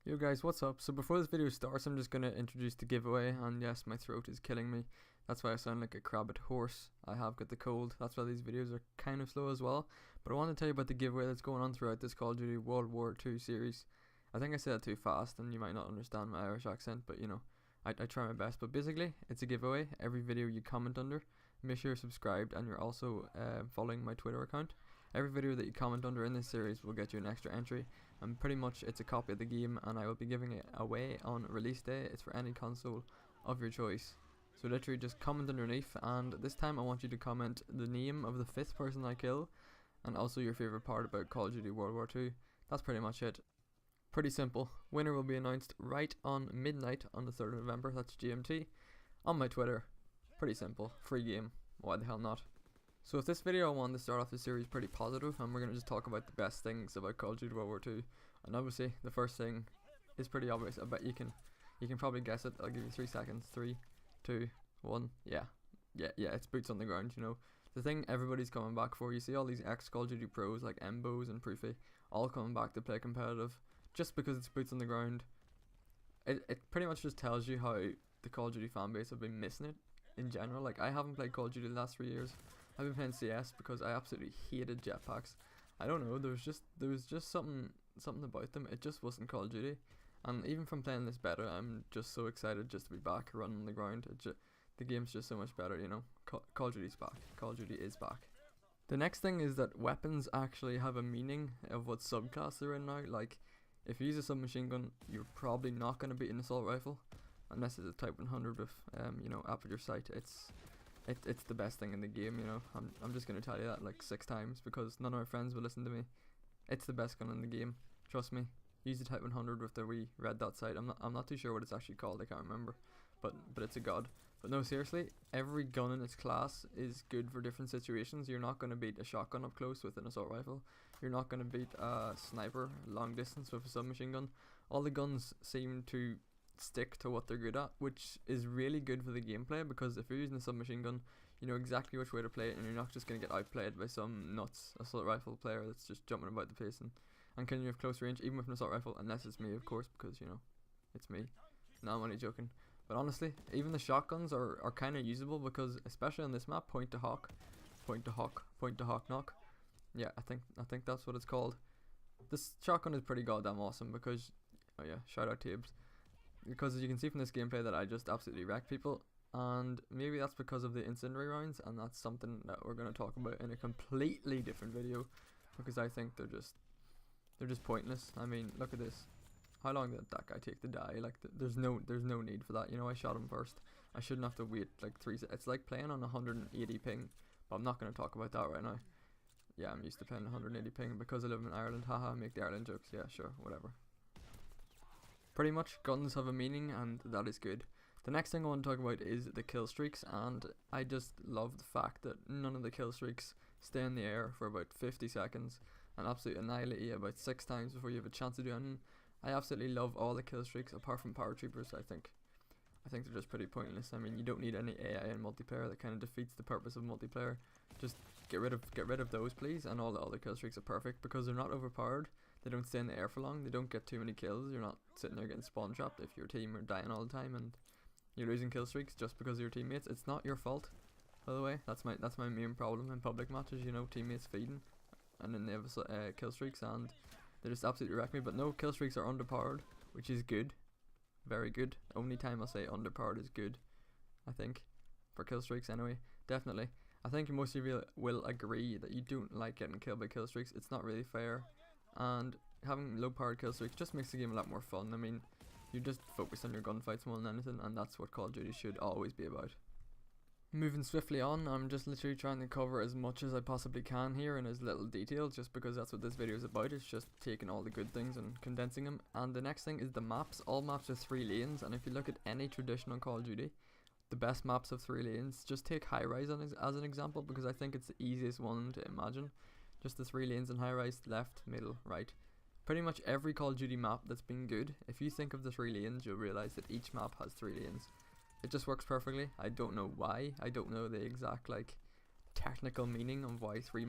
Yo guys, what's up? So before this video starts, I'm just gonna introduce the giveaway, and yes, my throat is killing me. That's why I sound like a crabbed horse. I have got the cold. That's why these videos are kind of slow as well. But I want to tell you about the giveaway that's going on throughout this Call of Duty World War 2 series. I think I said it too fast, and you might not understand my Irish accent, but you know, I try my best. But basically, it's a giveaway. Every video you comment under, make sure you're subscribed, and you're also following my Twitter account. Every video that you comment under in this series will get you an extra entry, and pretty much it's a copy of the game, and I will be giving it away on release day. It's for any console of your choice. So literally just comment underneath, and this time I want you to comment the name of the 5th person I kill, and also your favourite part about Call of Duty World War 2. That's pretty much it. Pretty simple. Winner will be announced right on midnight on the 3rd of November, that's GMT, on my Twitter. Pretty simple. Free game. Why the hell not? So with this video, I wanted to start off the series pretty positive, and we're going to just talk about the best things about Call of Duty World War 2. And obviously, the first thing is pretty obvious. I bet you can probably guess it. I'll give you 3 seconds. 3, 2, 1. Yeah, it's boots on the ground, you know. The thing everybody's coming back for. You see all these ex-Call of Duty pros like Embos and Proofy all coming back to play competitive just because it's boots on the ground. It pretty much just tells you how the Call of Duty fanbase have been missing it in general. Like, I haven't played Call of Duty the last 3 years. I've been playing CS because I absolutely hated jetpacks. I don't know, there was just something about them. It just wasn't Call of Duty. And even from playing this better, I'm just so excited just to be back running on the ground. The game's just so much better, you know. Call of Duty's back. Call of Duty is back. The next thing is that weapons actually have a meaning of what subclass they're in now. Like, if you use a submachine gun, you're probably not going to beat an assault rifle, unless it's a Type 100 with, you know, aperture sight. It's the best thing in the game, you know. I'm just gonna tell you that like 6 times because none of my friends will listen to me. It's the best gun in the game. Trust me. Use the Type 100 with the wee red dot sight. I'm not too sure what it's actually called. I can't remember, but it's a god. But no, seriously, every gun in its class is good for different situations. You're not gonna beat a shotgun up close with an assault rifle. You're not gonna beat a sniper long distance with a submachine gun. All the guns seem to stick to what they're good at, which is really good for the gameplay, because if you're using a submachine gun, you know exactly which way to play it, and you're not just going to get outplayed by some nuts assault rifle player that's just jumping about the place and killing you with close range, even with an assault rifle, unless it's me, of course, because, you know, it's me. No, I'm only joking. But honestly, even the shotguns are kind of usable, because especially on this map, point to hawk knock. Yeah, I think that's what it's called. This shotgun is pretty goddamn awesome because, oh yeah, shout out Tabes. Because as you can see from this gameplay that I just absolutely wreck people, and maybe that's because of the incendiary rounds, and that's something that we're going to talk about in a completely different video, because I think they're just pointless. I mean, look at this. How long did that guy take to die? Like, there's no need for that, you know. I shot him first. I shouldn't have to wait like 3 seconds. It's like playing on 180 ping, but I'm not going to talk about that right now. Yeah, I'm used to playing 180 ping because I live in Ireland. Haha, make the Ireland jokes. Yeah, sure, whatever. Pretty much, guns have a meaning, and that is good. The next thing I want to talk about is the kill streaks, and I just love the fact that none of the kill streaks stay in the air for about 50 seconds and absolutely annihilate you about 6 times before you have a chance to do anything. I absolutely love all the kill streaks apart from paratroopers. I think they're just pretty pointless. I mean, you don't need any AI in multiplayer. That kind of defeats the purpose of multiplayer. Just get rid of those, please, and all the other kill streaks are perfect because they're not overpowered. They don't stay in the air for long. They don't get too many kills. You're not sitting there getting spawn trapped if your team are dying all the time and you're losing kill streaks just because of your teammates. It's not your fault, by the way. That's my main problem in public matches. You know, teammates feeding, and then they have kill streaks and they just absolutely wreck me. But no, kill streaks are underpowered, which is good. Very good. Only time I'll say underpowered is good, I think, for kill streaks anyway. Definitely. I think most of you will agree that you don't like getting killed by kill streaks. It's not really fair, and having low powered kill streaks just makes the game a lot more fun. I mean, you just focus on your gunfights more than anything, and that's what Call of Duty should always be about. Moving swiftly on, I'm just literally trying to cover as much as I possibly can here in as little detail, just because that's what this video is about. It's just taking all the good things and condensing them. And the next thing is the maps. All maps are 3 lanes, and if you look at any traditional Call of Duty, the best maps have 3 lanes. Just take High Rise as an example, because I think it's the easiest one to imagine. Just the 3 lanes in High Rise, left, middle, right. Pretty much every Call of Duty map that's been good, if you think of the 3 lanes, you'll realise that each map has 3 lanes. It just works perfectly. I don't know why. I don't know the exact like technical meaning of why 3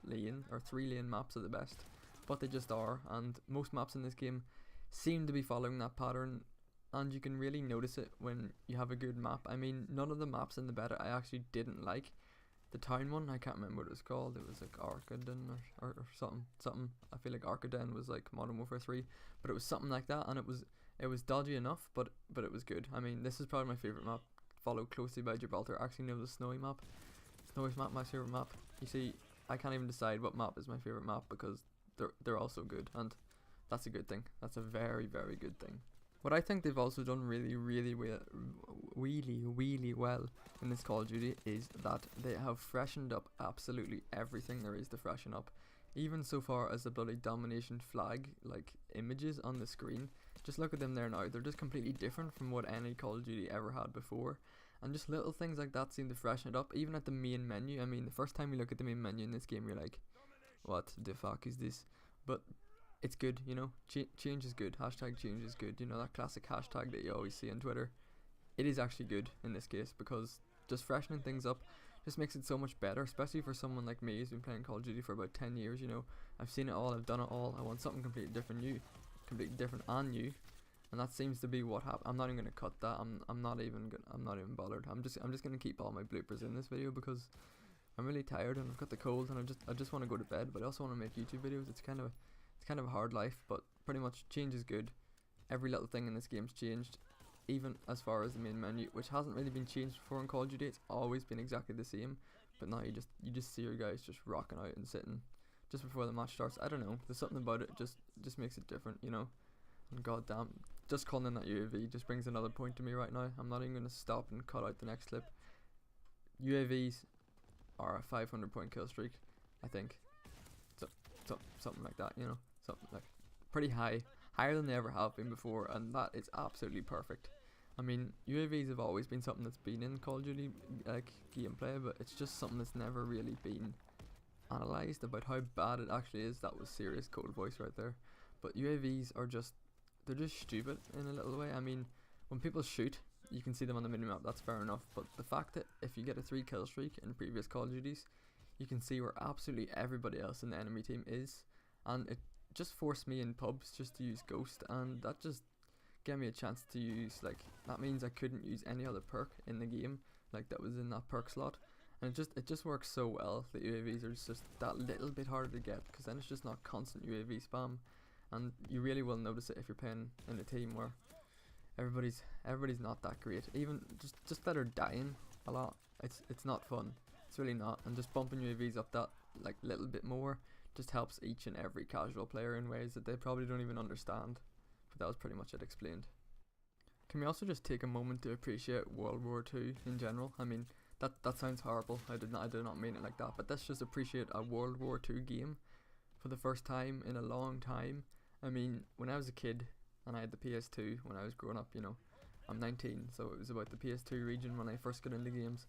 lane maps are the best, but they just are. And most maps in this game seem to be following that pattern, and you can really notice it when you have a good map. I mean, none of the maps in the beta I actually didn't like. The town one, I can't remember what it was called. It was like Arcaden or something. I feel like Arcaden was like Modern Warfare 3, but it was something like that, and it was dodgy enough, but it was good. I mean, this is probably my favorite map, followed closely by Gibraltar. Actually, no, the snowy map. Snowy map, my favorite map. You see, I can't even decide what map is my favorite map because they're all so good, and that's a good thing. That's a very, very good thing. What I think they've also done really well in this Call of Duty is that they have freshened up absolutely everything there is to freshen up. Even so far as the bloody domination flag like images on the screen. Just look at them there now. They're just completely different from what any Call of Duty ever had before. And just little things like that seem to freshen it up. Even at the main menu. I mean, the first time you look at the main menu in this game, you're like, what the fuck is this? But it's good, you know. Change is good. Hashtag change is good. You know, that classic hashtag that you always see on Twitter. It is actually good in this case, because just freshening things up just makes it so much better, especially for someone like me who's been playing Call of Duty for about 10 years, you know. I've seen it all, I've done it all. I want something completely different and new. And that seems to be what happened. I'm not even gonna cut that. I'm not even bothered. I'm just gonna keep all my bloopers in this video because I'm really tired and I've got the cold and I just want to go to bed, but I also want to make YouTube videos. It's kind of a hard life, but pretty much change is good. Every little thing in this game's changed, even as far as the main menu, which hasn't really been changed before in Call of Duty. It's always been exactly the same, but now you just see your guys just rocking out and sitting just before the match starts. I don't know, there's something about it just makes it different, you know. And goddamn, just calling in that UAV just brings another point to me right now. I'm not even gonna stop and cut out the next clip. UAVs are a 500 point kill streak, I think. So something like that, you know, something like pretty higher than they ever have been before, and that is absolutely perfect. I mean, UAVs have always been something that's been in Call of Duty like gameplay, but it's just something that's never really been analysed about how bad it actually is. That was serious code voice right there. But UAVs are they're just stupid in a little way. I mean, when people shoot, you can see them on the minimap, that's fair enough, but the fact that if you get a 3 kill streak in previous Call of Duties, you can see where absolutely everybody else in the enemy team is, and it just forced me in pubs just to use Ghost, and that just gave me a chance to use, like, that means I couldn't use any other perk in the game, like that was in that perk slot, and it just works so well. The UAVs are just that little bit harder to get, because then it's just not constant UAV spam, and you really will notice it if you're playing in a team where everybody's not that great. Even just that are dying a lot. It's not fun. It's really not. And just bumping UAVs up that like little bit more just helps each and every casual player in ways that they probably don't even understand. But that was pretty much it explained. Can we also just take a moment to appreciate World War II in general? I mean, that sounds horrible. I did not mean it like that. But let's just appreciate a World War II game for the first time in a long time. I mean, when I was a kid and I had the PS2 when I was growing up, you know, I'm 19, so it was about the PS2 region when I first got into games.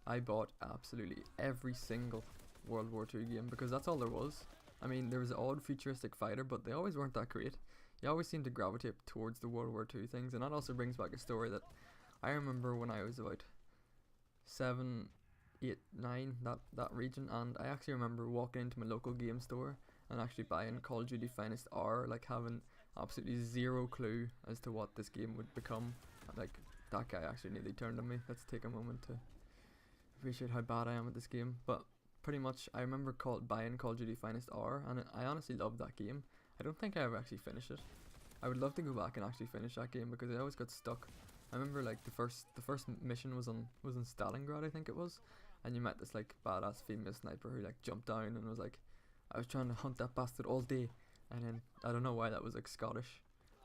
I bought absolutely every single World War II game because that's all there was. I mean, there was an odd futuristic fighter, but they always weren't that great. You always seemed to gravitate towards the World War II things, and that also brings back a story that I remember when I was about 7, 8, 9, that region, and I actually remember walking into my local game store and actually buying Call of Duty Finest R, like having absolutely zero clue as to what this game would become. Like, that guy actually nearly turned on me. Let's take a moment to appreciate how bad I am at this game. But pretty much, I remember buying Call of Duty Finest R, and I honestly loved that game. I don't think I ever actually finished it. I would love to go back and actually finish that game because I always got stuck. I remember like the first mission was in Stalingrad, I think it was, and you met this like badass female sniper who like jumped down and was like, I was trying to hunt that bastard all day, and then I don't know why that was like Scottish,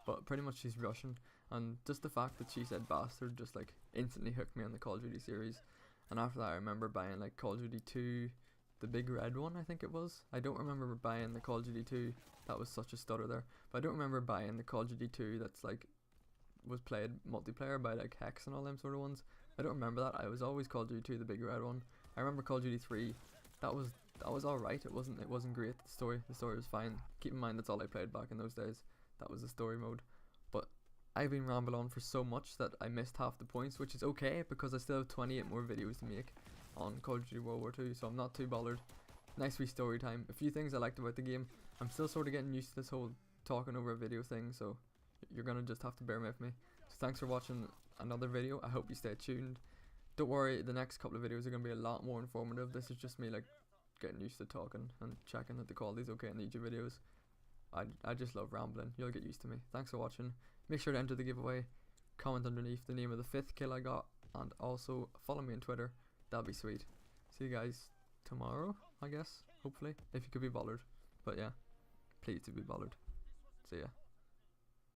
but pretty much she's Russian, and just the fact that she said bastard just like instantly hooked me on the Call of Duty series. And after that I remember buying like Call of Duty 2, the big red one I think it was. I don't remember buying the Call of Duty 2, that was such a stutter there, but I don't remember buying the Call of Duty 2 that's like was played multiplayer by like Hex and all them sort of ones. I don't remember that. I was always Call of Duty 2, the big red one. I remember Call of Duty 3, that was alright. It wasn't great. The story was fine. Keep in mind that's all I played back in those days. That was the story mode. But I've been rambling on for so much that I missed half the points, which is okay because I still have 28 more videos to make on Call of Duty World War 2, so I'm not too bothered. Nice wee story time. A few things I liked about the game. I'm still sort of getting used to this whole talking over a video thing, so you're gonna just have to bear with me. So thanks for watching another video. I hope you stay tuned. Don't worry, the next couple of videos are gonna be a lot more informative. This is just me like getting used to talking and checking that the quality's okay in the YouTube videos. I just love rambling. You'll get used to me. Thanks for watching. Make sure to enter the giveaway. Comment underneath the name of the 5th kill I got, and also follow me on Twitter. That'd be sweet. See you guys tomorrow, I guess. Hopefully, if you could be bothered. But yeah, please do be bothered. See ya.